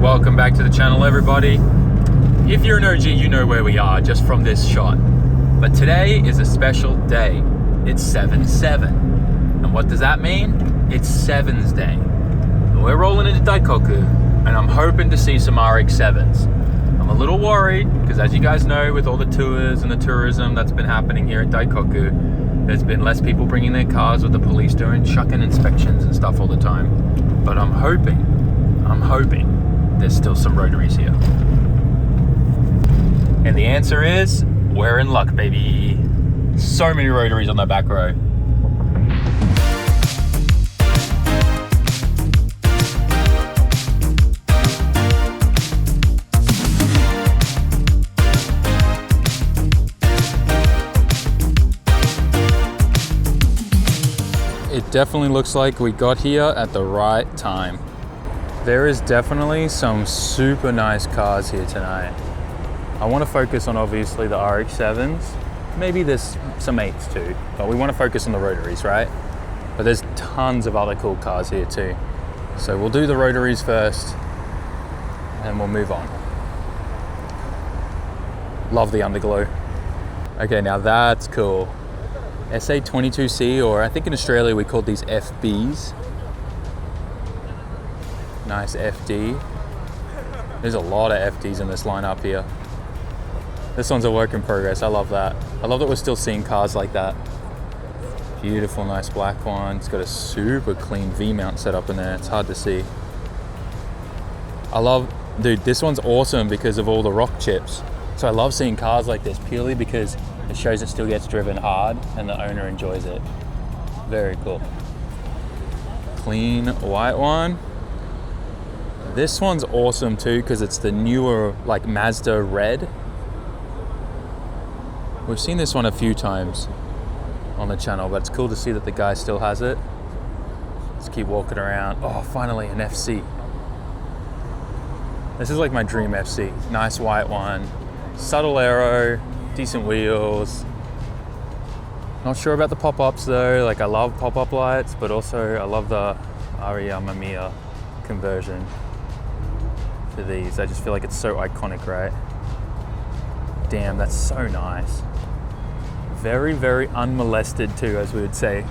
Welcome back to the channel, everybody. If you're an OG, you know where we are just from this shot. But today is a special day. It's 7/7. And what does that mean? It's Sevens Day. We're rolling into Daikoku, and I'm hoping to see some RX-7s. I'm a little worried, because as you guys know, with all the tours and the tourism that's been happening here at Daikoku, there's been less people bringing their cars with the police doing chucking inspections and stuff all the time. But I'm hoping there's still some rotaries here. And the answer is, we're in luck, baby. So many rotaries on the back row. It definitely looks like we got here at the right time. There is definitely some super nice cars here tonight. I want to focus on obviously the RX-7s. Maybe there's some 8s too, but we want to focus on the rotaries, right? But there's tons of other cool cars here too. So we'll do the rotaries first and we'll move on. Love the underglow. Okay, now that's cool. SA22C, or I think in Australia we called these FBs. Nice FD. There's a lot of FDs in this lineup here. This one's a work in progress. I love that. I love that we're still seeing cars like that. Beautiful, nice black one. It's got a super clean V-mount set up in there. It's hard to see. Dude, this one's awesome because of all the rock chips. So I love seeing cars like this purely because it shows it still gets driven hard and the owner enjoys it. Very cool. Clean white one. This one's awesome too because it's the newer like Mazda red. We've seen this one a few times on the channel, but it's cool to see that the guy still has it. Let's keep walking around. Oh, finally an FC. This is like my dream FC. Nice white one. Subtle aero, decent wheels. Not sure about the pop-ups though. Like I love pop-up lights, but also I love the Mamma Mia conversion for these. I just feel like it's so iconic, right? Damn, that's so nice. Very, very unmolested too, as we would say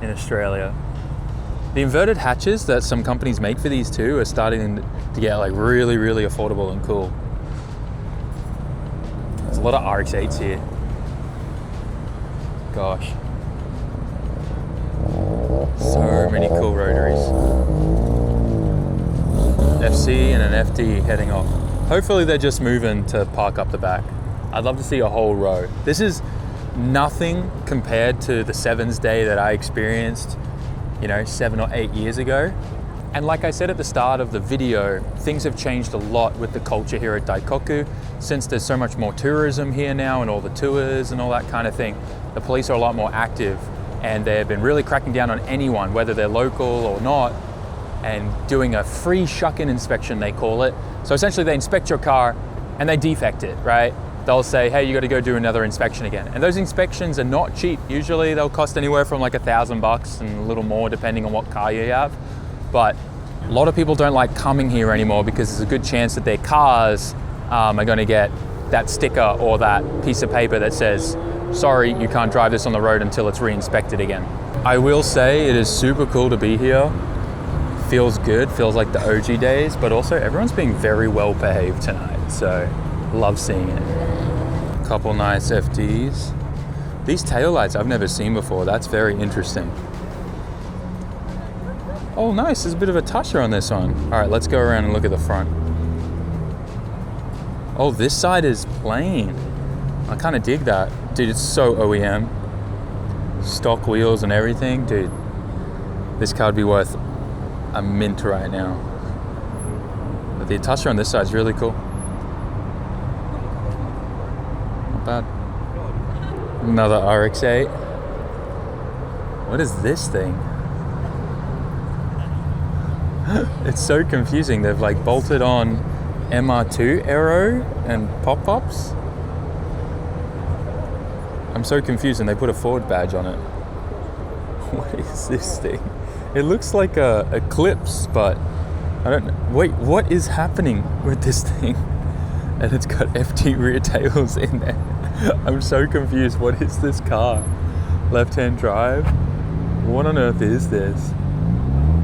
in Australia. The inverted hatches that some companies make for these too are starting to get like really, really affordable and cool. There's a lot of RX-8s here. Gosh. So many cool rotaries. FC and an FD heading off. Hopefully they're just moving to park up the back. I'd love to see a whole row. This is nothing compared to the Sevens Day that I experienced, 7 or 8 years ago. And like I said at the start of the video, things have changed a lot with the culture here at Daikoku. Since there's so much more tourism here now and all the tours and all that kind of thing, the police are a lot more active and they've been really cracking down on anyone, whether they're local or not, and doing a free shuck-in inspection, they call it. So essentially they inspect your car and they defect it, right? They'll say, hey, you got to go do another inspection again. And those inspections are not cheap. Usually they'll cost anywhere from like $1,000 and a little more depending on what car you have. But a lot of people don't like coming here anymore because there's a good chance that their cars are going to get that sticker or that piece of paper that says, sorry, you can't drive this on the road until it's re-inspected again. I will say it is super cool to be here. Feels good, feels like the OG days, but also everyone's being very well behaved tonight, so love seeing it. Couple nice FDs. These taillights I've never seen before, that's very interesting. Oh nice, there's a bit of a toucher on this one. All right, let's go around and look at the front. Oh, this side is plain. I kind of dig that. Dude, it's so OEM. Stock wheels and everything. Dude, this car would be worth a mint right now. But the toucher on this side is really cool. Not bad. Another RX-8. What is this thing? It's so confusing. They've like bolted on MR2 aero and pop-ups. I'm so confused, and they put a Ford badge on it. What is this thing? It looks like a Eclipse, but I don't know. Wait, what is happening with this thing? And it's got FD rear tails in there. I'm so confused. What is this car? Left-hand drive? What on earth is this?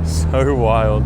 So wild.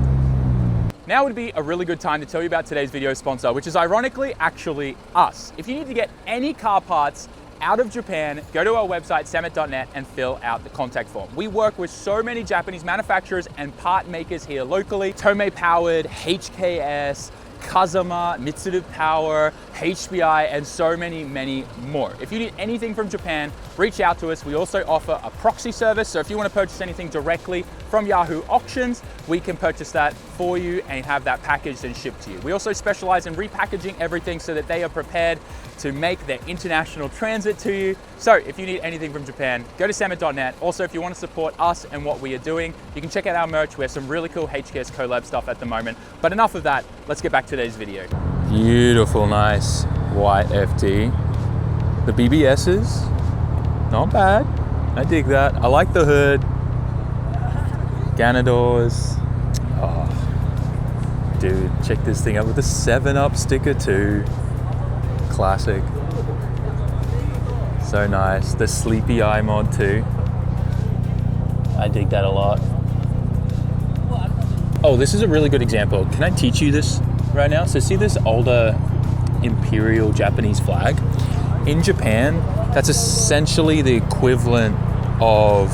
Now would be a really good time to tell you about today's video sponsor, which is ironically actually us. If you need to get any car parts out of Japan, go to our website, SAMMIT.net, and fill out the contact form. We work with so many Japanese manufacturers and part makers here locally. Tomei Powered, HKS, Kazama, Mitsuru Power, HBI, and so many more. If you need anything from Japan, reach out to us. We also offer a proxy service, so if you want to purchase anything directly from Yahoo Auctions, we can purchase that for you and have that packaged and shipped to you. We also specialize in repackaging everything so that they are prepared to make their international transit to you. So if you need anything from Japan, go to SAMMIT.net. Also, if you want to support us and what we are doing, you can check out our merch. We have some really cool HKS collab stuff at the moment. But enough of that, let's get back to today's video. Beautiful, nice white FD. The BBS's, not bad. I dig that. I like the hood. Ganadors. Oh, dude, check this thing out with the 7-Up sticker too. Classic. So nice. The sleepy eye mod too. I dig that a lot. Oh, this is a really good example. Can I teach you this right now? So see this older imperial Japanese flag? In Japan, that's essentially the equivalent of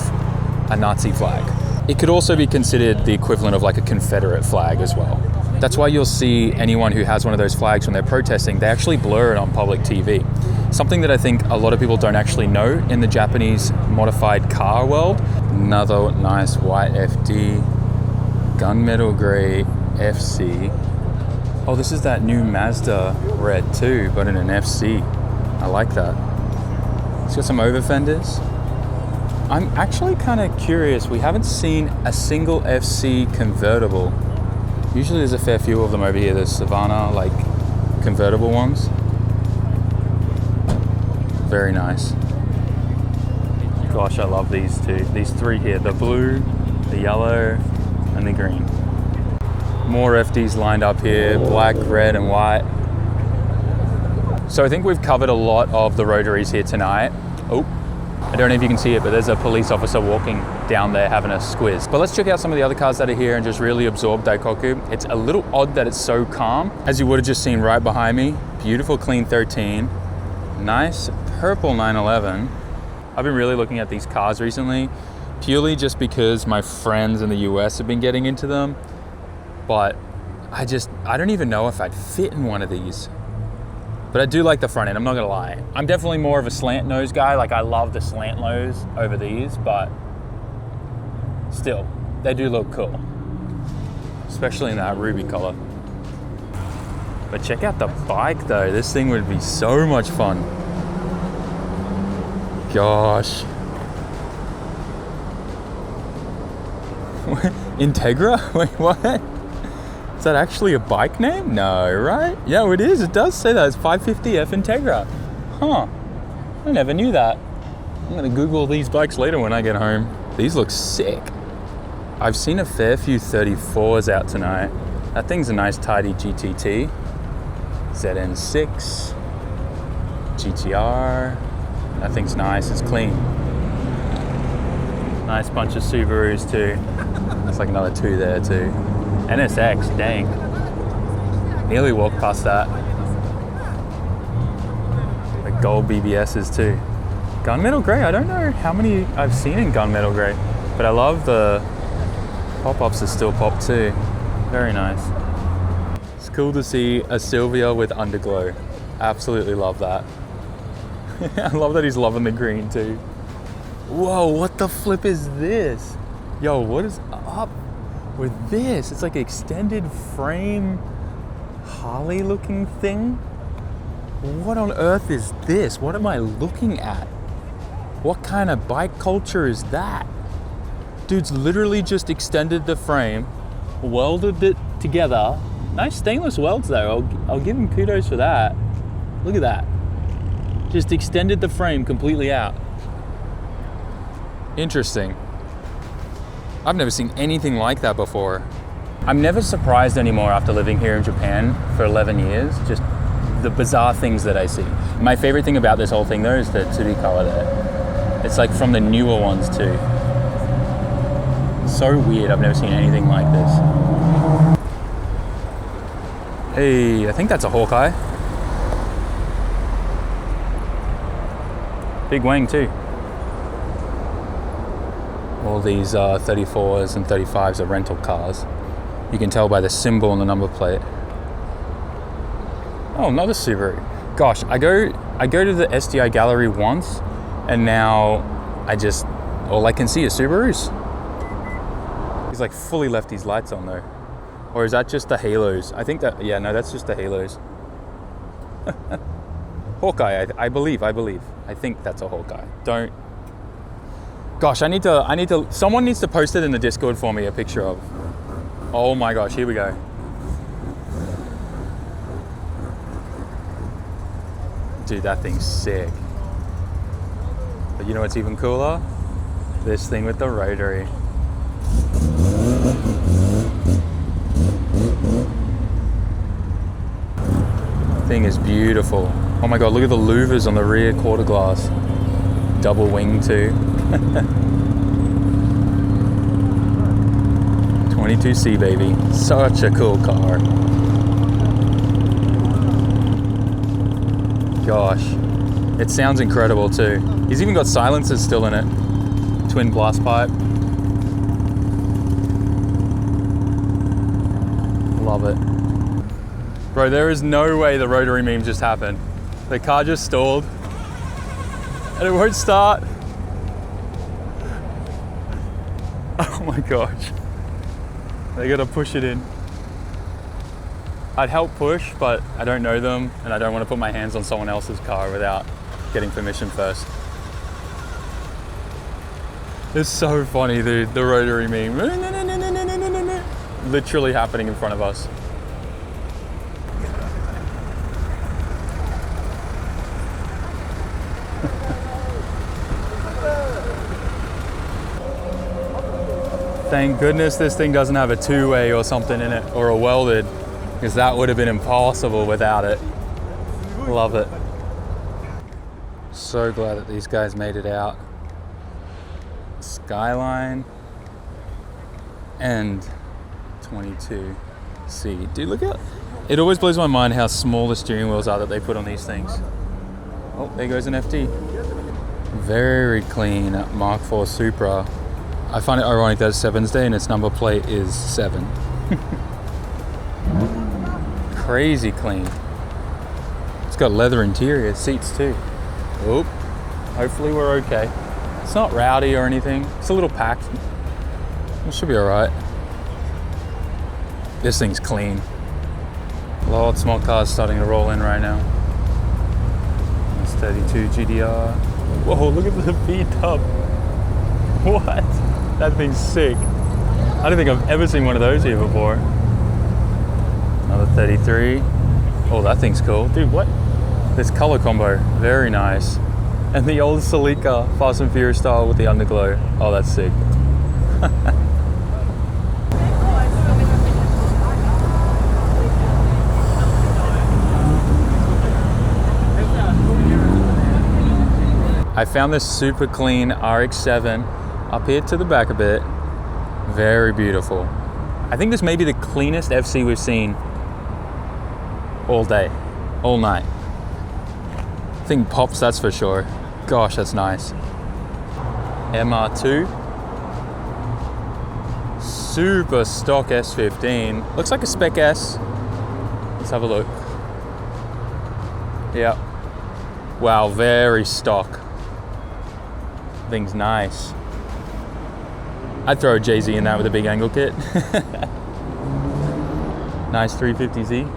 a Nazi flag. It could also be considered the equivalent of like a Confederate flag as well. That's why you'll see anyone who has one of those flags when they're protesting, they actually blur it on public TV. Something that I think a lot of people don't actually know in the Japanese modified car world. Another nice white FD, gunmetal gray FC. Oh, this is that new Mazda red too, but in an FC. I like that. It's got some over fenders. I'm actually kind of curious. We haven't seen a single FC convertible. Usually there's a fair few of them over here. There's Savannah, like convertible ones. Very nice. Gosh, I love these two. These three here, the blue, the yellow, and the green. More FDs lined up here, black, red, and white. So I think we've covered a lot of the rotaries here tonight. Oh, I don't know if you can see it, but there's a police officer walking down there having a squiz. But let's check out some of the other cars that are here and just really absorb Daikoku. It's a little odd that it's so calm. As you would have just seen right behind me, beautiful clean 13, nice purple 911. I've been really looking at these cars recently, purely just because my friends in the US have been getting into them. But I don't even know if I'd fit in one of these. But I do like the front end, I'm not gonna lie. I'm definitely more of a slant nose guy. Like I love the slant nose over these, but still, they do look cool. Especially in that ruby color. But check out the bike though. This thing would be so much fun. Gosh. Integra? Wait, what? Is that actually a bike name? No, right? Yeah, it is. It does say that. It's 550F Integra. Huh. I never knew that. I'm going to Google these bikes later when I get home. These look sick. I've seen a fair few 34s out tonight. That thing's a nice tidy GTT. ZN6. GTR. That thing's nice. It's clean. Nice bunch of Subarus too. There's like another two there too. NSX, dang. Nearly walked past that. The gold BBSs too. Gunmetal grey, I don't know how many I've seen in gunmetal grey, but I love the pop-ups that still pop too. Very nice. It's cool to see a Silvia with underglow. Absolutely love that. I love that he's loving the green too. Whoa, what the flip is this? Yo, what is up with this? It's like an extended frame Harley looking thing. What on earth is this? What am I looking at? What kind of bike culture is that? Dude's literally just extended the frame, welded it together. Nice stainless welds though. I'll give him kudos for that. Look at that. Just extended the frame completely out. Interesting. I've never seen anything like that before. I'm never surprised anymore after living here in Japan for 11 years, just the bizarre things that I see. My favorite thing about this whole thing though is the Tsurikawa there. It's like from the newer ones too. So weird, I've never seen anything like this. Hey, I think that's a Hawkeye. Big wing too. All these 34s and 35s are rental cars. You can tell by the symbol on the number plate. Oh, another Subaru. Gosh, I go to the SDI gallery once, and now all I can see is Subarus. He's like fully left his lights on though. Or is that just the halos? I think that, yeah, no, that's just the halos. Hawkeye, I believe. I think that's a Hawkeye. Gosh, I need to, someone needs to post it in the Discord for me, a picture of. Oh my gosh, here we go. Dude, that thing's sick. But you know what's even cooler? This thing with the Rotary. Thing is beautiful. Oh my god, look at the louvers on the rear quarter glass. Double wing too. 22C baby. Such a cool car. Gosh, it sounds incredible too. He's even got silencers still in it. Twin blast pipe. Love it. Bro, there is no way the Rotary meme just happened. The car just stalled and it won't start. Oh my gosh. They gotta push it in. I'd help push, but I don't know them and I don't want to put my hands on someone else's car without getting permission first. It's so funny, dude, the Rotary meme. Literally happening in front of us. Thank goodness this thing doesn't have a two-way or something in it, or a welded, because that would have been impossible without it. Love it. So glad that these guys made it out. Skyline and 22C. Dude, look at it. It always blows my mind how small the steering wheels are that they put on these things. Oh, there goes an FD. Very clean Mark IV Supra. I find it ironic that it's 7's day and its number plate is 7. Crazy clean. It's got leather interior, seats too. Oop. Hopefully we're okay. It's not rowdy or anything. It's a little packed. It should be alright. This thing's clean. Lots more cars starting to roll in right now. It's 32 GDR. Whoa, look at the V-dub. What? That thing's sick. I don't think I've ever seen one of those here before. Another 33. Oh, that thing's cool. Dude, what? This color combo, very nice. And the old Celica Fast and Furious style with the underglow. Oh, that's sick. I found this super clean RX-7 up here to the back a bit. Very beautiful. I think this may be the cleanest FC we've seen all day, all night. Thing pops, that's for sure. Gosh, that's nice. MR2. Super stock S15. Looks like a Spec S. Let's have a look. Yeah. Wow, very stock. Thing's nice. I'd throw a JZ in that with a big angle kit. Nice 350Z.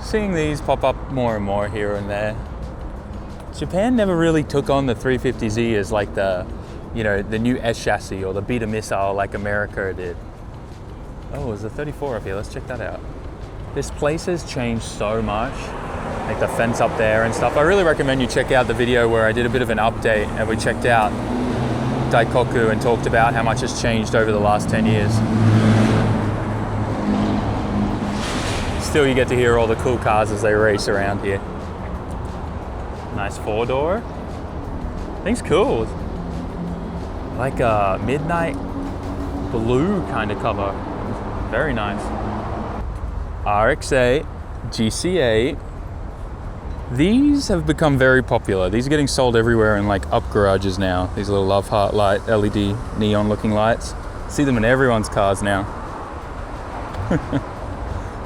Seeing these pop up more and more here and there. Japan never really took on the 350Z as like the, you know, the new S chassis or the Beta missile like America did. Oh, there's a 34 up here. Let's check that out. This place has changed so much. Like the fence up there and stuff. I really recommend you check out the video where I did a bit of an update and we checked out Daikoku and talked about how much has changed over the last 10 years. Still, you get to hear all the cool cars as they race around here. Nice 4-door. Thing's cool. Like a midnight blue kind of color. Very nice. RX-8, GC8. These have become very popular. These are getting sold everywhere in like up garages now. These little love heart light LED neon looking lights. See them in everyone's cars now.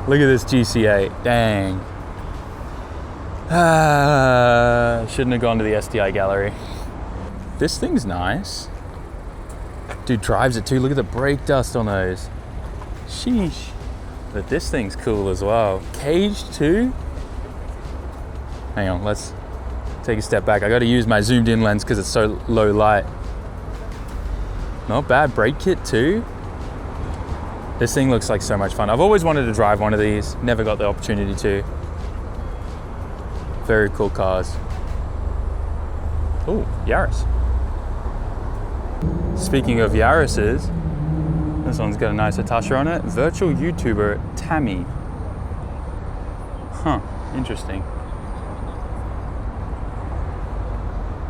Look at this GC8, dang. Shouldn't have gone to the SDI gallery. This thing's nice. Dude drives it too, look at the brake dust on those. Sheesh. But this thing's cool as well. Caged too. Hang on, let's take a step back. I gotta use my zoomed in lens because it's so low light. Not bad, brake kit too. This thing looks like so much fun. I've always wanted to drive one of these, never got the opportunity to. Very cool cars. Oh, Yaris. Speaking of Yaris's, this one's got a nice Atasha on it. Virtual YouTuber Tammy. Huh, interesting.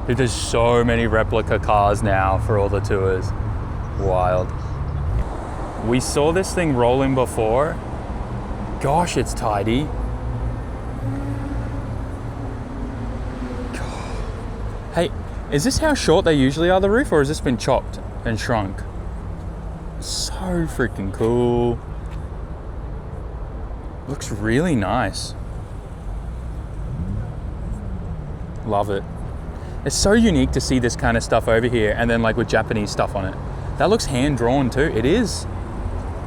Dude, there's so many replica cars now for all the tours. Wild. We saw this thing rolling before. Gosh, it's tidy. Hey, is this how short they usually are, the roof, or has this been chopped and shrunk? So freaking cool. Looks really nice. Love it. It's so unique to see this kind of stuff over here and then like with Japanese stuff on it. That looks hand drawn too. It is.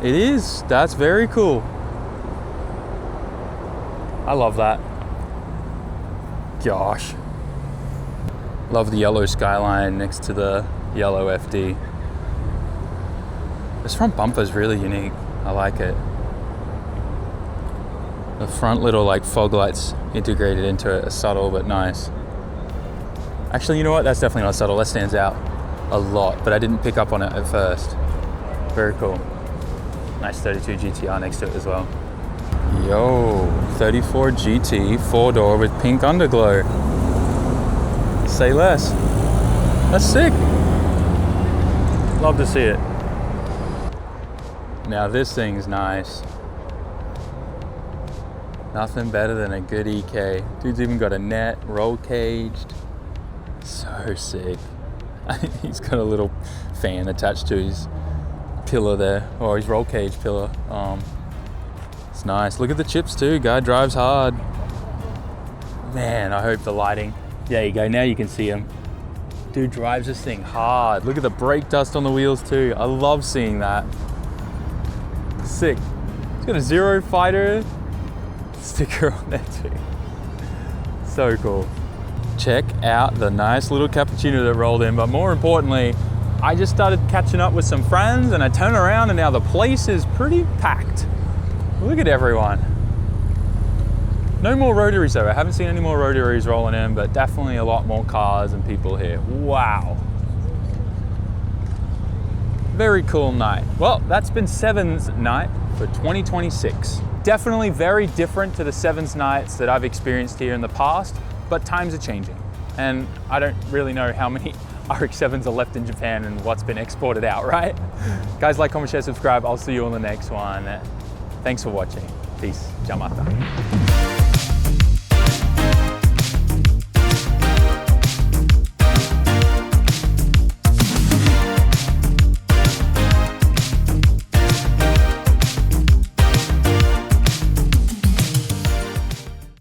It is. That's very cool. I love that. Gosh. Love the yellow skyline next to the yellow FD. This front bumper is really unique. I like it. The front little like fog lights integrated into it are subtle but nice. Actually, you know what? That's definitely not subtle. That stands out a lot, but I didn't pick up on it at first. Very cool. Nice 32 GTR next to it as well. Yo, 34 GT 4-door with pink underglow. Say less. That's sick. Love to see it. Now this thing's nice. Nothing better than a good EK. Dude's even got a net, roll caged. So sick. He's got a little fan attached to his pillar there, or his roll cage pillar. It's nice. Look at the chips too. Guy drives hard. Man, I hope the lighting. There you go. Now you can see him. Dude drives this thing hard. Look at the brake dust on the wheels too. I love seeing that. Sick. It's got a Zero Fighter sticker on there too. So cool. Check out the nice little cappuccino that rolled in, but more importantly, I just started catching up with some friends and I turn around and now the place is pretty packed. Look at everyone. No more Rotaries though. I haven't seen any more Rotaries rolling in, but definitely a lot more cars and people here. Wow. Very cool night. Well, that's been Sevens night for 2026. Definitely very different to the Sevens nights that I've experienced here in the past, but times are changing. And I don't really know how many RX-7s are left in Japan and what's been exported out, right? Guys, like, comment, share, subscribe. I'll see you on the next one. Thanks for watching. Peace. Jamata.